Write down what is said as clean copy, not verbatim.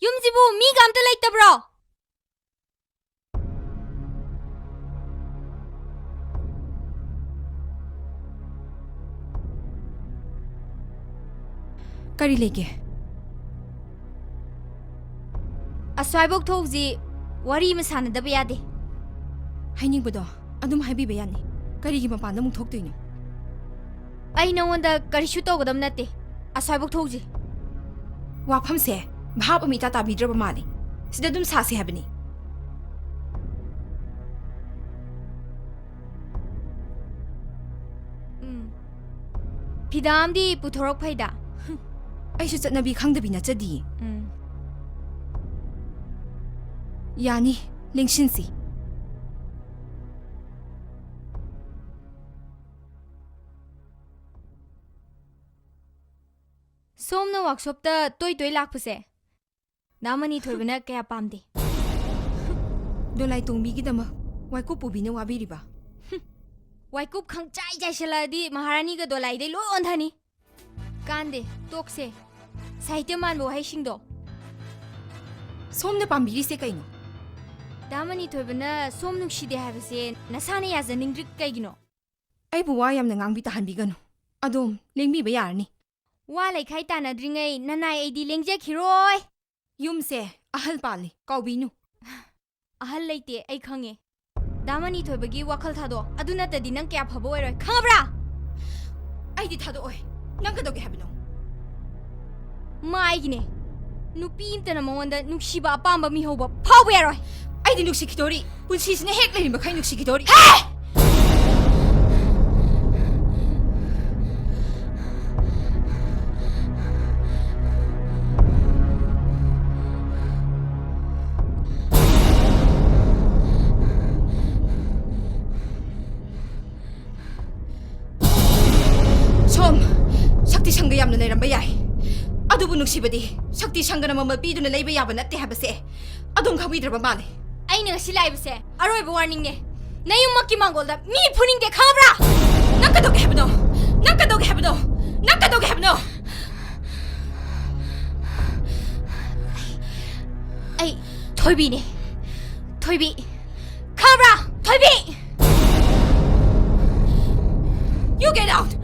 ꯌꯨꯝꯁꯤꯕꯨ ꯃꯤꯒ ꯑꯝꯇ ꯂꯩꯇꯕ꯭ꯔꯣ? ꯀꯔꯤ ꯂꯩꯒꯦ? ꯑꯁ꯭ꯋꯥꯏꯕꯧ ꯊꯣꯛꯎꯁꯤ ꯋꯥꯔꯤ ꯑꯃ ꯁꯥꯟꯅꯗꯕ ꯌꯥꯗꯦ. ꯍꯥꯏꯅꯤꯡꯕꯗꯣ ꯑꯗꯨꯝ ꯍꯥꯏꯕꯤꯕ ꯌꯥꯅꯤ. ꯀꯔꯤꯒꯤ ꯃꯄꯥꯟꯗ ꯑꯃꯨꯛ ꯊꯣꯛꯇꯣꯏꯅꯣ? ꯑꯩ ꯅꯉꯣꯟꯗ ꯀꯔꯤꯁꯨ ꯇꯧꯒꯗꯕ ꯅꯠꯇꯦ. ꯑꯁ꯭ꯋꯥꯏꯕꯧ ꯊꯣꯛꯎꯁꯤ. ꯋꯥꯐꯝꯁꯦ ꯚꯥꯞ ꯑꯃ ꯏꯇꯥ ꯇꯥꯕꯤꯗ꯭ꯔꯕ ꯃꯥꯜꯂꯤ. ꯁꯤꯗ ꯑꯗꯨꯝ ꯁꯥꯁꯤ ꯍꯥꯏꯕꯅꯤ. ꯐꯤꯗꯥꯝꯗꯤ ꯄꯨꯊꯣꯔꯛ ꯐꯩꯗ. ꯑꯩꯁꯨ ꯆꯠꯅꯕꯤ ꯈꯪꯗꯕꯤ ꯅꯠꯆꯗꯤꯌꯦ. ꯌꯥꯅꯤ, ꯂꯦꯡꯁꯤꯟꯁꯤ. ꯁꯣꯝꯅ ꯋꯥꯛꯁꯣꯞꯇ ꯇꯣꯏ ꯂꯥꯛꯄꯁꯦ ꯗꯥ ꯃꯅꯤꯊꯣꯏꯕꯅ ꯀꯌꯥ ꯄꯥꯝꯗꯦ. ꯗꯣꯂꯥꯏ ꯇꯣꯡꯕꯤꯒꯤꯗꯃꯛ ꯋꯥꯏꯀꯨꯞ ꯄꯨꯕꯤꯅ ꯋꯥꯕꯤꯔꯤꯕ. ꯋꯥꯏꯀꯨꯞ ꯈꯪꯆꯥꯏ ꯆꯥꯏꯁꯜꯂꯛꯑꯗꯤ ꯃꯍꯥꯔꯥꯅꯤꯒ ꯗꯣꯂꯥꯏꯗꯩ ꯂꯣꯏ ꯑꯣꯟꯊꯅꯤ. ꯀꯥꯟꯗꯦ, ꯇꯣꯛꯁꯦ. ꯁꯥꯍꯤꯇ꯭ꯌ ꯃꯥꯟꯕ ꯋꯥꯍꯩꯁꯤꯡꯗꯣ. ꯁꯣꯝꯅ ꯄꯥꯝꯕꯤꯔꯤꯁꯦ ꯀꯩꯅꯣ? ꯗꯥ ꯃꯅꯤꯊꯣꯏꯕꯅ ꯁꯣꯝ ꯅꯨꯡꯁꯤꯗꯦ ꯍꯥꯏꯕꯁꯦ ꯅꯁꯥꯅ ꯌꯥꯖꯅꯤꯡꯗ꯭ꯔꯤ ꯀꯩꯒꯤꯅꯣ? ꯑꯩꯕꯨ ꯋꯥ ꯌꯥꯝꯅ ꯉꯥꯡꯕꯤ ꯇꯥꯍꯟꯕꯤꯒꯅꯨ. ꯑꯗꯣꯝ ꯂꯦꯡꯕꯤꯕ ꯌꯥꯔꯅꯤ. ꯋꯥ ꯂꯩꯈꯥꯏ ꯇꯥꯟꯅꯗ꯭ꯔꯤꯉꯩ ꯅꯅꯥꯏ ꯑꯩꯗꯤ ꯂꯦꯡꯖꯈꯤꯔꯣꯏ. ꯌꯨꯝꯁꯦ ꯑꯍꯜ ꯄꯥꯜꯂꯤ, ꯀꯥꯎꯕꯤꯅꯨ. ꯑꯍꯜ ꯂꯩꯇꯦ, ꯑꯩ ꯈꯪꯉꯦ. ꯗꯥ ꯃꯅꯤꯊꯣꯏꯕꯒꯤ ꯋꯥꯈꯜ ꯊꯥꯗꯣꯛ. ꯑꯗꯨ ꯅꯠꯇꯗꯤ ꯅꯪ ꯀꯌꯥ ꯐꯕ ꯑꯣꯏꯔꯣꯏ. ꯈꯪꯉꯕ꯭ꯔꯥ? ꯑꯩꯗꯤ ꯊꯥꯗꯣꯛꯑꯣꯏ. ꯅꯪ ꯀꯩꯗꯧꯒꯦ ꯍꯥꯏꯕꯅꯣ? ꯃꯥ ꯑꯩꯒꯤꯅꯦ. ꯅꯨꯄꯤ ꯑꯃꯇꯅ ꯃꯉꯣꯟꯗ ꯅꯨꯡꯁꯤꯕ ꯑꯄꯥꯝꯕ ꯃꯤꯍꯧꯕ ꯐꯥꯎꯕ ꯌꯥꯔꯣꯏ. ꯑꯩꯗꯤ ꯅꯨꯡꯁꯤꯈꯤꯗꯣꯔꯤ. ꯄꯨꯟꯁꯤꯁꯤꯅ ꯍꯦꯛ ꯂꯩꯔꯤꯃꯈꯩ ꯅꯨꯡꯁꯤꯈꯤꯗꯣꯔꯤ. ꯁꯣꯝ ꯁꯛꯇꯤ ꯁꯪꯒ ꯌꯥꯝꯅ ꯂꯩꯔꯝꯕ ꯌꯥꯏ. ꯑꯗꯨꯕꯨ ꯅꯨꯡꯁꯤꯕꯗꯤ ꯁꯛꯇꯤ ꯁꯪꯒꯅ ꯃꯃꯜ ꯄꯤꯗꯨꯅ ꯂꯩꯕ ꯌꯥꯕ ꯅꯠꯇꯦ ꯍꯥꯏꯕꯁꯦ ꯑꯗꯨꯝ ꯈꯪꯕꯤꯗ꯭ꯔꯕ ꯃꯥꯜꯂꯦ. ꯑꯩꯅ ꯉꯁꯤ ꯂꯥꯛꯏꯕꯁꯦ ꯑꯔꯣꯏꯕ ꯋꯥꯔꯅꯤꯡꯅꯦ. ꯅꯌꯨꯝꯃꯛꯀꯤ ꯃꯥꯡꯒꯣꯜꯗ ꯃꯤ ꯐꯨꯅꯤꯡꯗꯦ, ꯈꯪꯕ꯭ꯔꯥ? ꯅꯪ ꯀꯩꯗꯧꯒꯦ ꯍꯥꯏꯕꯅꯣ? ꯅꯪ ꯀꯩꯗꯧꯒꯦ ꯍꯥꯏꯕꯅꯣ? ꯅꯪ ꯀꯩꯗꯧꯒꯦ ꯍꯥꯏꯕꯅꯣ? ꯑꯩ ꯊꯣꯏꯕꯤꯅꯦ. ꯊꯣꯏꯕꯤ. ꯈꯪꯕ꯭ꯔꯥ? ꯊꯣꯏꯕꯤ! You get out!